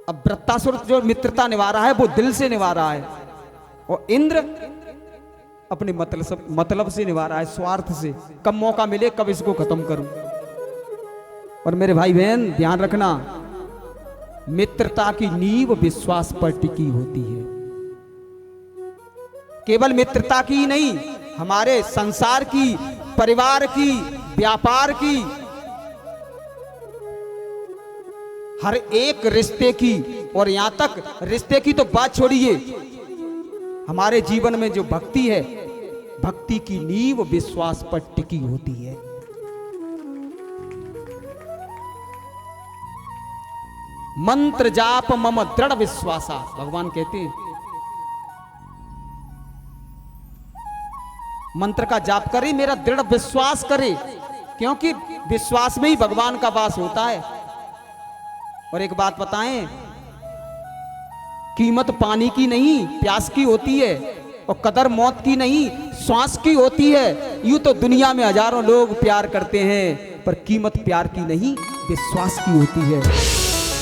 अब वृत्तासुर जो मित्रता निभा रहा है वो दिल से निभा रहा है, और इंद्र अपने मतलब से निभा रहा है, स्वार्थ से। कब मौका मिले कब इसको खत्म करूं। और मेरे भाई बहन ध्यान रखना, मित्रता की नींव विश्वास पर टिकी होती है। केवल मित्रता की ही नहीं, हमारे संसार की, परिवार की, व्यापार की, हर एक रिश्ते की, और यहां तक रिश्ते की तो बात छोड़िए, हमारे जीवन में जो भक्ति है, भक्ति की नींव विश्वास पर टिकी होती है। मंत्र जाप मम दृढ़ विश्वासा, भगवान कहते हैं मंत्र का जाप करे, मेरा दृढ़ विश्वास करे, क्योंकि विश्वास में ही भगवान का वास होता है। और एक बात बताएं, कीमत पानी की नहीं प्यास की होती है, और कदर मौत की नहीं श्वास की होती है। यूं तो दुनिया में हजारों लोग प्यार करते हैं, पर कीमत प्यार की नहीं विश्वास की होती है,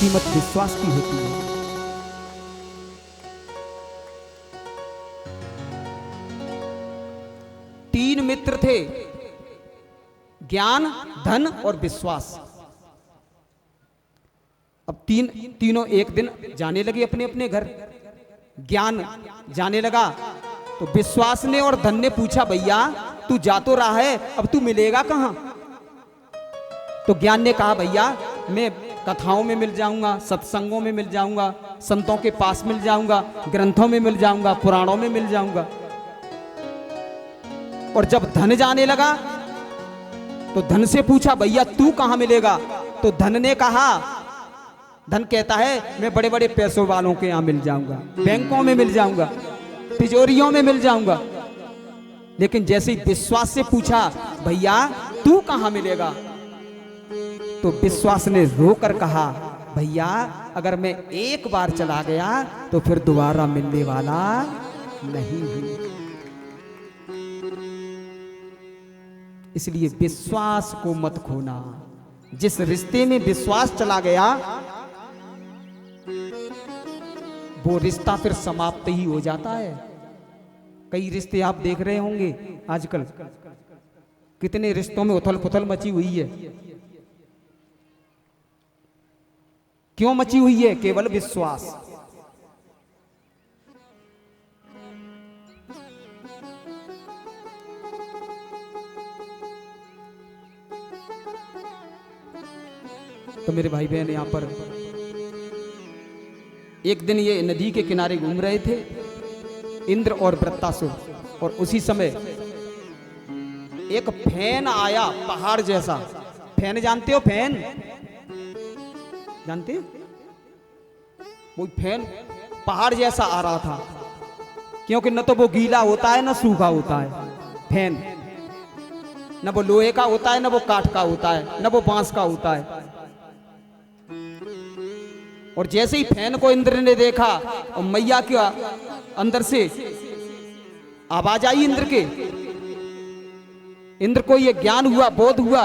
कीमत विश्वास की होती है। तीन मित्र थे, ज्ञान, धन और विश्वास। अब तीनों एक दिन जाने लगे अपने अपने घर। ज्ञान जाने लगा तो विश्वास ने और धन ने पूछा, भैया तू जा तो रहा है, अब तू मिलेगा कहां? तो ज्ञान ने कहा, भैया मैं कथाओं में मिल जाऊंगा, सत्संगों में मिल जाऊंगा, संतों के पास मिल जाऊंगा, ग्रंथों में मिल जाऊंगा, पुराणों में मिल जाऊंगा। और जब धन जाने लगा तो धन से पूछा, भैया तू कहां मिलेगा? तो धन ने कहा, धन कहता है मैं बड़े बड़े पैसों वालों के यहां मिल जाऊंगा, बैंकों में मिल जाऊंगा, तिजोरियों में मिल जाऊंगा। लेकिन जैसे ही विश्वास से पूछा, भैया तू कहां मिलेगा? तो विश्वास ने रोकर कहा, भैया अगर मैं एक बार चला गया तो फिर दोबारा मिलने वाला नहीं हूं। इसलिए विश्वास को मत खोना। जिस रिश्ते में विश्वास चला गया वो रिश्ता फिर समाप्त ही हो जाता है। कई रिश्ते आप देख रहे होंगे आजकल, कितने रिश्तों में उथल पुथल मची हुई है। क्यों मची हुई है? केवल विश्वास। तो मेरे भाई बहन यहां पर एक दिन ये नदी के किनारे घूम रहे थे इंद्र और वृत्तासुर, और उसी समय एक फैन आया, पहाड़ जैसा। फैन जानते हो? फैन जानते? वो फैन पहाड़ जैसा आ रहा था, क्योंकि न तो वो गीला होता है न सूखा होता है। फैन न वो लोहे का होता है न वो काठ का होता है न वो बांस का होता है। और जैसे ही फैन को इंद्र ने देखा और मैया के अंदर से आवाज आई इंद्र के, इंद्र को ये ज्ञान हुआ, बोध हुआ,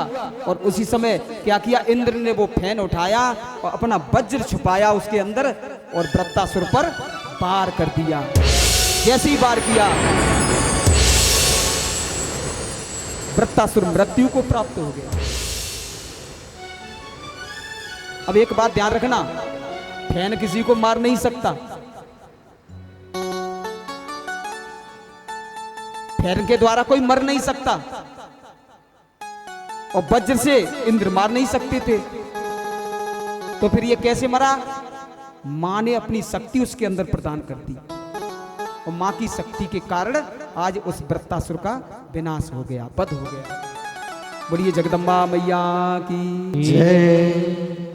और उसी समय क्या किया, इंद्र ने वो फैन उठाया और अपना वज्र छुपाया उसके अंदर और वृत्तासुर पर वार कर दिया। जैसे ही वार किया वृत्तासुर मृत्यु को प्राप्त हो गया। अब एक बात ध्यान रखना, फैन किसी को मार नहीं सकता, फैन के द्वारा कोई मर नहीं सकता, और वज्र से इंद्र मार नहीं सकते थे। तो फिर ये कैसे मरा? मां ने अपनी शक्ति उसके अंदर प्रदान कर दी, और मां की शक्ति के कारण आज उस वृत्तासुर का विनाश हो गया, वध हो गया। बोलिए जगदम्बा मैया की जय।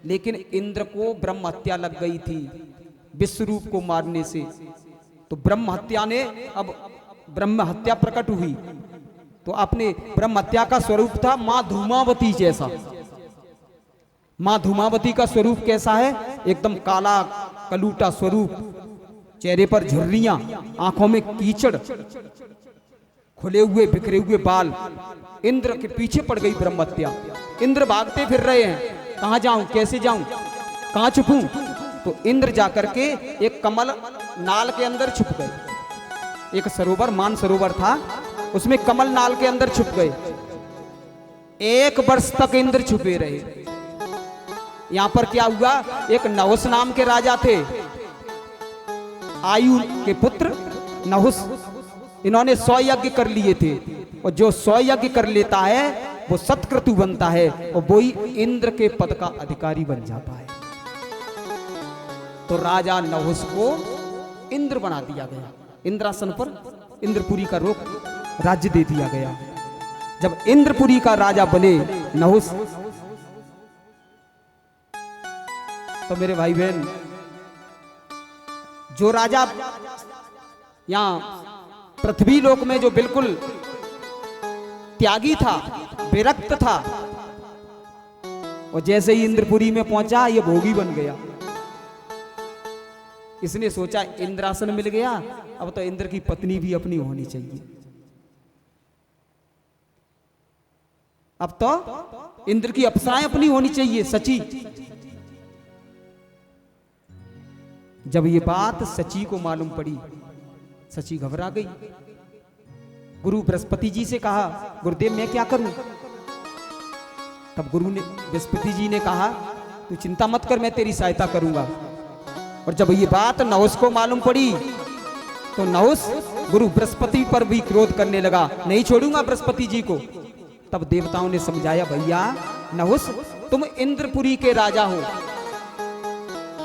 लेकिन इंद्र को ब्रह्म हत्या लग गई थी विश्वरूप को मारने से। तो ब्रह्म हत्या ने, अब ब्रह्म हत्या प्रकट हुई तो अपने ब्रह्म हत्या का स्वरूप था मां धूमावती जैसा। मां धूमावती का स्वरूप कैसा है? एकदम काला कलूटा स्वरूप, चेहरे पर झुर्रियां, आंखों में कीचड़, खुले हुए बिखरे हुए बाल। इंद्र के पीछे पड़ गई ब्रह्म हत्या। इंद्र भागते फिर रहे हैं, कहां जाऊं, कैसे जाऊं, कहां छुपूं? तो इंद्र जाकर के एक कमल नाल के अंदर छुप गए। एक सरोवर, मान सरोवर था, उसमें कमल नाल के अंदर छुप गए। 1 वर्ष तक इंद्र छुपे रहे। यहां पर क्या हुआ, एक नहुस नाम के राजा थे, आयु के पुत्र नहुस। इन्होंने 100 यज्ञ कर लिए थे, और जो 100 यज्ञ कर लेता है वो सत्क्रतु बनता है, और वही इंद्र के पद का अधिकारी बन जाता है। तो राजा नहुस को इंद्र बना दिया गया। इंद्रासन पर इंद्रपुरी का रोक राज्य दे दिया गया। जब इंद्रपुरी का राजा बने नहुस, तो मेरे भाई बहन, जो राजा यहां पृथ्वी लोक में जो बिल्कुल त्यागी था, विरक्त था, और जैसे ही इंद्रपुरी में पहुंचा ये भोगी बन गया। इसने सोचा इंद्रासन मिल गया, अब तो इंद्र की पत्नी भी अपनी होनी चाहिए। अब तो इंद्र की अप्सराएं अपनी होनी चाहिए, सची। जब ये बात सची को मालूम पड़ी, सची घबरा गई। गुरु बृहस्पति जी से कहा, गुरुदेव मैं क्या करूं? तब गुरु ने, बृहस्पति जी ने कहा, तू चिंता मत कर, मैं तेरी सहायता करूंगा। और जब ये बात नहुस को मालूम पड़ी, तो नहुस गुरु बृहस्पति पर भी क्रोध करने लगा, नहीं छोड़ूंगा बृहस्पति जी को। तब देवताओं ने समझाया, भैया नहुस, तुम इंद्रपुरी के राजा हो,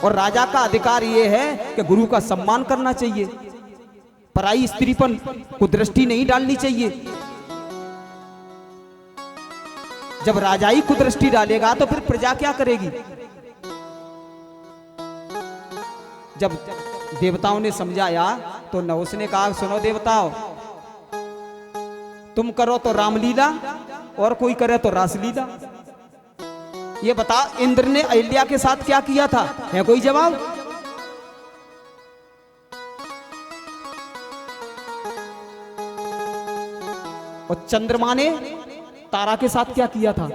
और राजा का अधिकार यह है कि गुरु का सम्मान करना चाहिए, पराई स्त्री पर कुदृष्टि नहीं डालनी चाहिए। जब राजा ही कुदृष्टि डालेगा तो फिर प्रजा क्या करेगी? जब देवताओं ने समझाया, तो नहुस ने कहा, सुनो देवताओं, तुम करो तो रामलीला, और कोई करे तो रासलीला। ये बता, इंद्र ने अहिल्या के साथ क्या किया था? है कोई जवाब? और चंद्रमा ने तारा के साथ क्या किया था?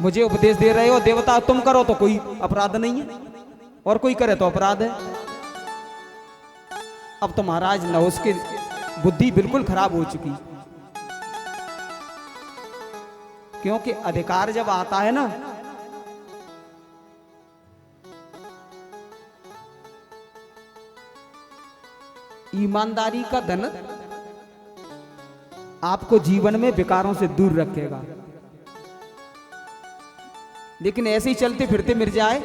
मुझे उपदेश दे रहे हो देवता, तुम करो तो कोई अपराध नहीं है, और कोई करे तो अपराध है। अब तो महाराज नहुस की बुद्धि बिल्कुल खराब हो चुकी, क्योंकि अधिकार जब आता है ना, ईमानदारी का धन आपको जीवन में विकारों से दूर रखेगा। लेकिन ऐसे ही चलते फिरते मिल जाए,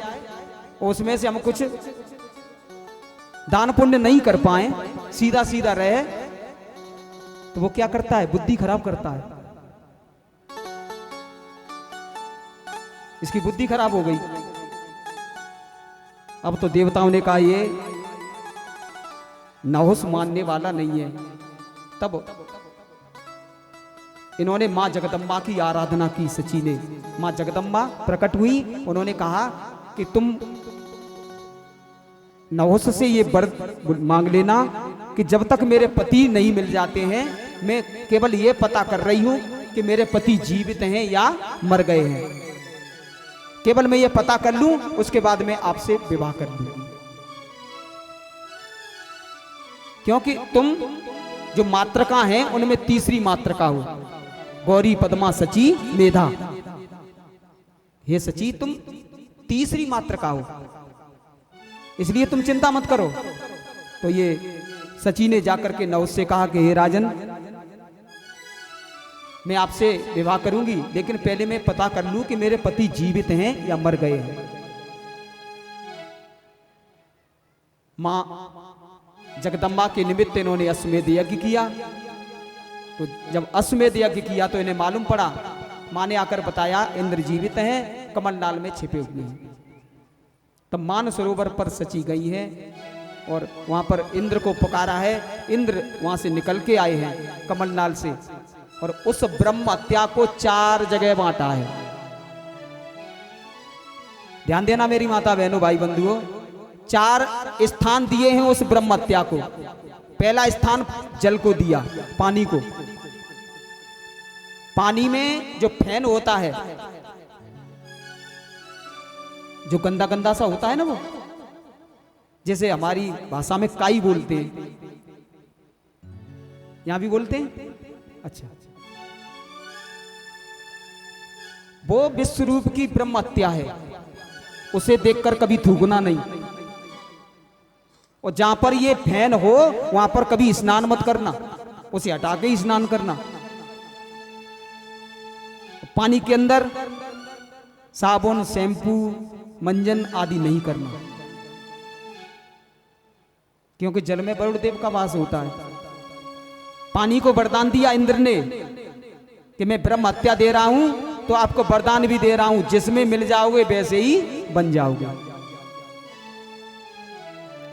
उसमें से हम कुछ दान पुण्य नहीं कर पाए, सीधा सीधा रहे, तो वो क्या करता है? बुद्धि खराब करता है। इसकी बुद्धि खराब हो गई। अब तो देवताओं ने कहा, ये नहुस मानने वाला नहीं है। तब इन्होंने मां जगदम्बा की आराधना की। सची ने, मां जगदम्बा प्रकट हुई, उन्होंने कहा कि तुम नहुस से ये वर मांग लेना कि जब तक मेरे पति नहीं मिल जाते हैं, मैं केवल ये पता कर रही हूं कि मेरे पति जीवित हैं या मर गए हैं। केवल मैं ये पता कर लूं, उसके बाद मैं आपसे विवाह कर लूंगी। क्योंकि तुम जो मात्रका हैं उनमें तीसरी मात्रका हो, गौरी पद्मा सची मेधा। हे सची, तुम तीसरी मात्रका हो, इसलिए तुम चिंता मत करो। तो ये सची ने जाकर के नहुस से कहा कि हे राजन, मैं आपसे विवाह करूंगी, लेकिन पहले मैं पता कर लूं कि मेरे पति जीवित हैं या मर गए हैं। मां जगदम्बा के निमित्त इन्होंने अश्वमेध यज्ञ किया। तो जब अश्वमेध यज्ञ किया तो इन्हें मालूम पड़ा, मां ने आकर बताया, इंद्र जीवित हैं, कमलनाल में छिपे हुए हैं। तब मान सरोवर पर सची गई है और वहां पर इंद्र को पुकारा है। इंद्र वहां से निकल के आए हैं कमलनाल से, और उस ब्रह्म हत्या को 4 जगह बांटा है। ध्यान देना मेरी माता बहनों भाई बंधुओं, 4 स्थान दिए हैं उस ब्रह्म हत्या को। पहला स्थान जल को दिया, पानी को। पानी में जो फैन होता है, जो गंदा गंदा सा होता है ना, वो जैसे हमारी भाषा में काई बोलते हैं, यहां भी बोलते हैं। अच्छा, वो विश्व रूप की ब्रह्म हत्या है, उसे देखकर कभी थूकना नहीं। और जहां पर ये फैन हो वहां पर कभी स्नान मत करना, उसे हटा के ही स्नान करना। पानी के अंदर साबुन, शैम्पू, मंजन आदि नहीं करना, क्योंकि जल में वरुण देव का वास होता है। पानी को वरदान दिया इंद्र ने कि मैं ब्रह्म हत्या दे रहा हूं, तो आपको वरदान भी दे रहा हूं, जिसमें मिल जाओगे वैसे ही बन जाओगे।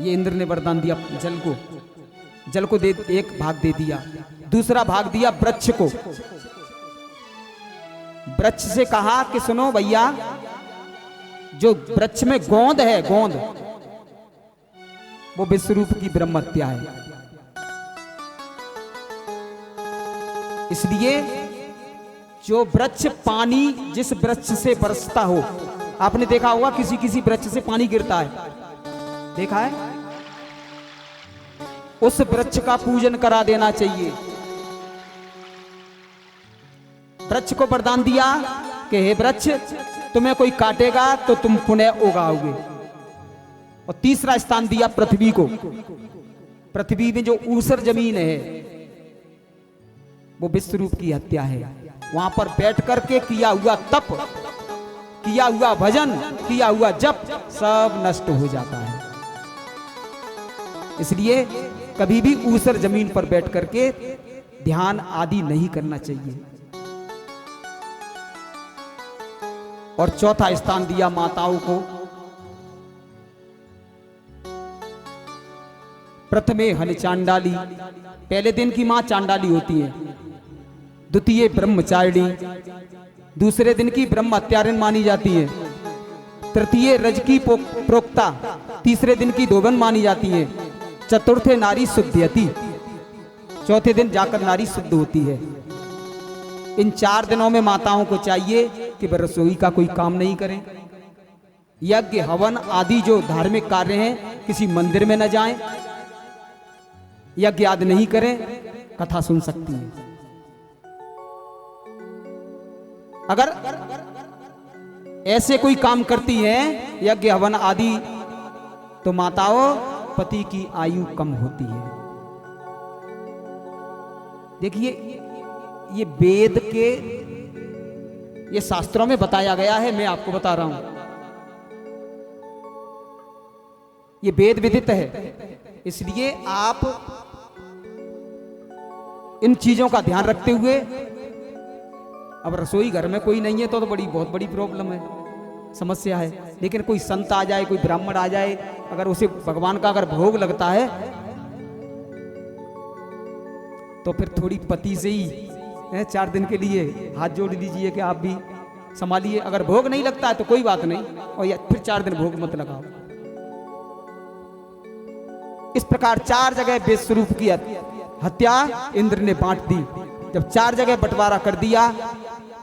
ये इंद्र ने वरदान दिया जल को। जल को दे, एक भाग दे दिया, दूसरा भाग दिया वृक्ष को। वृक्ष से कहा कि सुनो भैया, जो वृक्ष में गोंद है, गोंद, वो विश्व रूप की ब्रह्म हत्या है। इसलिए जो वृक्ष पानी जिस वृक्ष से बरसता हो, आपने देखा होगा किसी किसी वृक्ष से पानी गिरता है, देखा है, उस वृक्ष का पूजन करा देना चाहिए। वृक्ष को वरदान दिया कि हे वृक्ष, तुम्हें कोई काटेगा तो तुम पुनः उगाओगे। और तीसरा स्थान दिया पृथ्वी को। पृथ्वी में जो ऊसर जमीन है वो विश्व रूप की हत्या है। वहां पर बैठ करके किया हुआ तप, किया हुआ भजन, किया हुआ जप सब नष्ट हो जाता है। इसलिए कभी भी ऊसर जमीन पर बैठ करके ध्यान आदि नहीं करना चाहिए। और चौथा स्थान दिया माताओं को। प्रथमे हन चांडाली, पहले दिन की मां चांडाली होती है। द्वितीय ब्रह्मचारिणी, दूसरे दिन की ब्रह्म हत्यारिणी मानी जाती है। तृतीय रज की प्रोक्ता, तीसरे दिन की धोबन मानी जाती है। चतुर्थे नारी शुद्धयति, चौथे दिन जाकर नारी शुद्ध होती है। इन 4 दिनों में माताओं को चाहिए कि वह रसोई का कोई काम नहीं करें। यज्ञ हवन आदि जो धार्मिक कार्य हैं किसी मंदिर में न जाएं, यज्ञ आदि नहीं करें, कथा सुन सकती हैं। अगर ऐसे कोई काम करती हैं यज्ञ हवन आदि, तो माताओं पति की आयु कम होती है। देखिए, ये वेद के, ये शास्त्रों में बताया गया है, मैं आपको बता रहा हूं। ये वेद विदित है, इसलिए आप इन चीजों का ध्यान रखते हुए, अब रसोई घर में कोई नहीं है तो बहुत बड़ी प्रॉब्लम है, समस्या है। लेकिन कोई संत आ जाए, कोई ब्राह्मण आ जाए, अगर उसे भगवान का अगर भोग लगता है तो फिर थोड़ी पति से ही 4 दिन के लिए हाथ जोड़ दीजिए कि आप भी संभालिए। अगर भोग नहीं लगता है तो कोई बात नहीं, और फिर 4 दिन भोग मत लगाओ। इस प्रकार 4 जगह विश्व रूप की हत्या इंद्र ने बांट दी। जब 4 जगह बंटवारा कर दिया,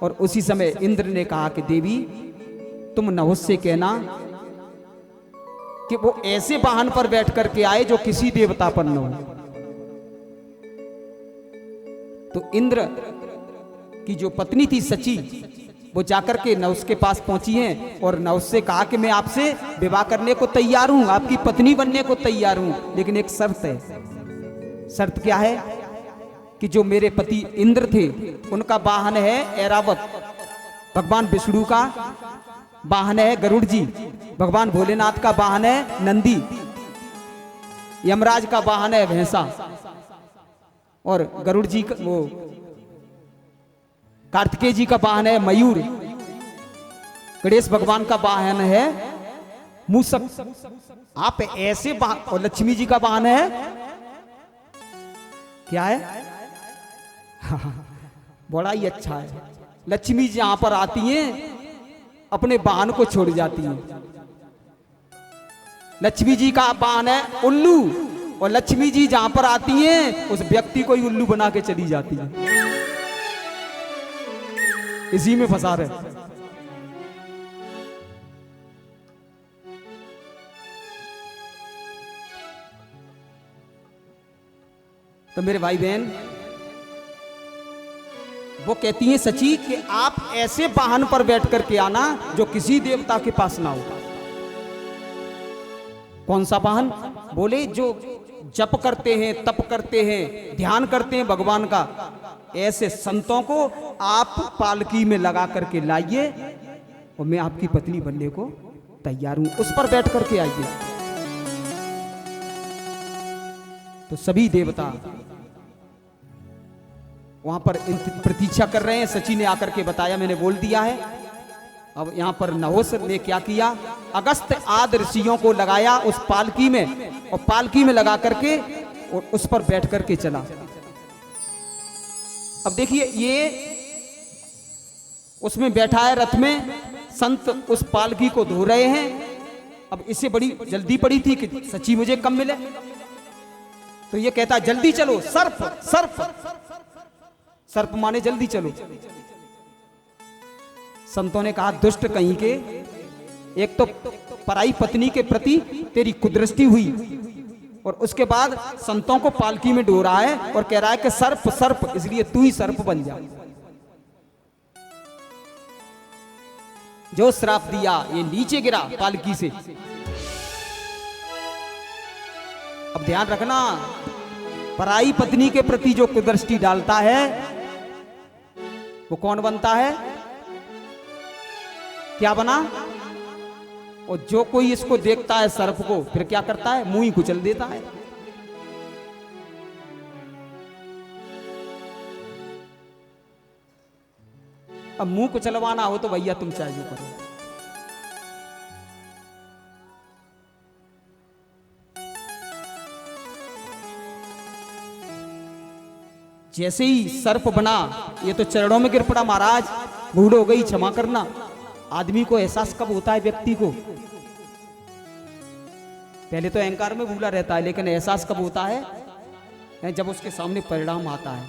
और उसी समय इंद्र ने कहा कि देवी, तुम नहुस से कहना कि वो ऐसे वाहन पर बैठ करके आए जो किसी देवता पर न हो। तो इंद्र की जो पत्नी थी सची, वो जाकर के नहुस के पास पहुंची हैं और नहुस से कहा कि मैं आपसे विवाह करने को तैयार हूं, आपकी पत्नी बनने को तैयार हूं, लेकिन एक शर्त है। शर्त क्या है? कि जो मेरे पति इंद्र थे उनका वाहन है ऐरावत, भगवान विष्णु का वाहन है गरुड़ जी, भगवान भोलेनाथ का वाहन है नंदी, यमराज का वाहन है भैंसा, और गरुड़ जी का, वो कार्तिकेय जी का वाहन है मयूर, गणेश भगवान का वाहन है मूषक। आप ऐसे और लक्ष्मी जी का वाहन है क्या है? बड़ा ही अच्छा है। लक्ष्मी जी यहां पर आती हैं अपने वाहन को छोड़ जाती हैं। लक्ष्मी जी का वाहन है उल्लू, और लक्ष्मी जी जहां पर आती हैं उस व्यक्ति को ही उल्लू बना के चली जाती है। इसी में फंसा रहे। तो मेरे भाई बहन, वो कहती हैं सची कि आप ऐसे वाहन पर बैठ करके आना जो किसी देवता के पास ना हो। कौन सा वाहन? बोले जो जप करते हैं, तप करते हैं, ध्यान करते हैं भगवान का, ऐसे संतों को आप पालकी में लगा करके लाइए और मैं आपकी पत्नी बनने को तैयार हूं, उस पर बैठ करके आइए। तो सभी देवता वहां पर प्रतीक्षा कर रहे हैं। सची ने आकर के बताया, मैंने बोल दिया है। अब यहां पर नहुस ने क्या किया, अगस्त आदि ऋषियों को लगाया उस पालकी में, और पालकी में लगा करके और उस पर बैठ करके चला। अब देखिए, ये उसमें बैठा है रथ में, संत उस पालकी को धो रहे हैं। अब इससे बड़ी जल्दी पड़ी थी कि सची मुझे कब मिले, तो ये कहता जल्दी चलो, सर्प सर्प सर्प माने जल्दी चलो। संतों ने कहा दुष्ट कहीं के, एक तो पराई पत्नी के प्रति तेरी कुदृष्टि हुई, और उसके बाद संतों को पालकी में डो रहा है और कह रहा है कि सर्प सर्प, इसलिए तू ही सर्प बन जा। जो श्राप दिया ये नीचे गिरा पालकी से। अब ध्यान रखना, पराई पत्नी के प्रति जो कुदृष्टि डालता है वो कौन बनता है? क्या बना? और जो कोई इसको देखता है सर्प को, फिर क्या करता है? मुंह ही कुचल देता है। अब मुंह कुचलवाना हो तो भैया तुम चाहे जो करो। जैसे ही सर्प बना, ये तो चरणों में गिर पड़ा, महाराज भूल हो गई, क्षमा करना। आदमी को एहसास कब होता है? व्यक्ति को पहले तो अहंकार में भूला रहता है, लेकिन एहसास कब होता है? जब उसके सामने परिणाम आता है।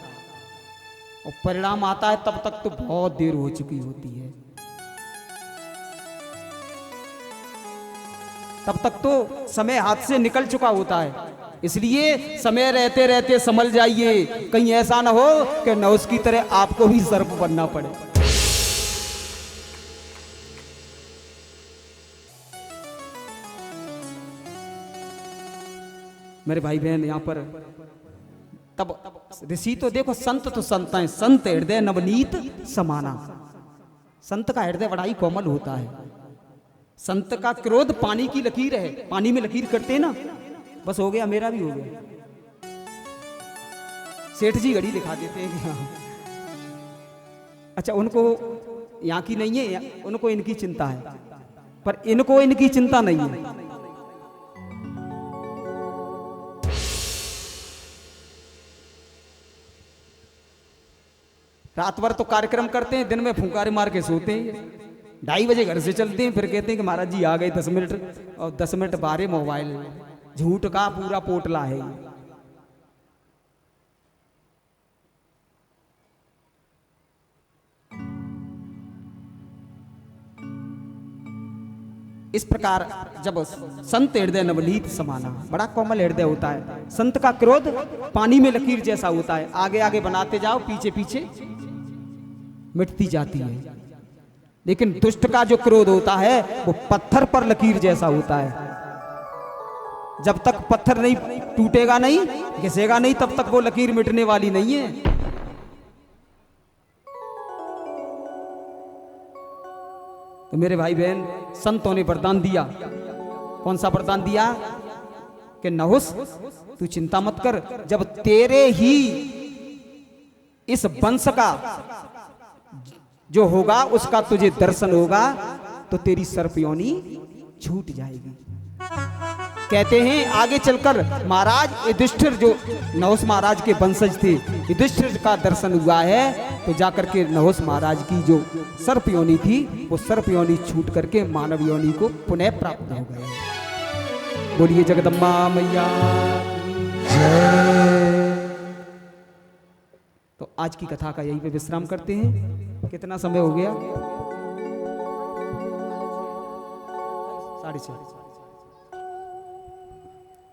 और परिणाम आता है तब तक तो बहुत देर हो चुकी होती है, तब तक तो समय हाथ से निकल चुका होता है। इसलिए समय रहते रहते संभल जाइए, कहीं ऐसा ना हो कि नहुस की तरह आपको भी सर्प बनना पड़े। मेरे भाई बहन, यहां पर तब ऋषि तो देखो, संत तो संत हैं, संत हृदय नवनीत समाना। संत का हृदय बड़ा ही कोमल होता है। संत का क्रोध पानी की लकीर है, पानी में लकीर करते हैं ना, बस हो गया, मेरा भी हो गया। सेठ जी घड़ी दिखा देते हैं कि हाँ, अच्छा उनको यहाँ की नहीं है, उनको इनकी चिंता है, पर इनको इनकी चिंता नहीं है। रात भर तो कार्यक्रम करते हैं, दिन में फुंकारे मार के सोते हैं। 2:30 बजे घर से चलते हैं, फिर कहते हैं कि महाराज जी आ गए 10 मिनट, और 10 मिनट बाहर मोबाइल। झूठ का पूरा पोटला है। इस प्रकार जब संत हृदय नवनीत समाना, बड़ा कोमल हृदय होता है। संत का क्रोध पानी में लकीर जैसा होता है, आगे आगे बनाते जाओ, पीछे पीछे मिटती जाती है। लेकिन दुष्ट का जो क्रोध होता है वो पत्थर पर लकीर जैसा होता है। जब तक पत्थर नहीं टूटेगा नहीं, घिसेगा नहीं, तब तक वो लकीर मिटने वाली नहीं है। तो मेरे भाई बहन, संतों ने वरदान दिया। कौन सा वरदान दिया? कि नहुस तू चिंता मत कर, जब तेरे ही इस वंश का जो होगा उसका तुझे दर्शन होगा तो तेरी सर्प योनि छूट जाएगी। कहते हैं आगे चलकर महाराज युधिष्ठिर, जो नहुस महाराज के वंशज थे, युधिष्ठिर का दर्शन हुआ है, तो जाकर के नहुस महाराज की जो सर्प योनि थी वो सर्प योनि छूट करके मानव योनि को पुनः प्राप्त हो गए। बोलिए जगदम्बा मैया जय। तो आज की कथा का यहीं पे विश्राम करते हैं। कितना समय हो गया? 6:30।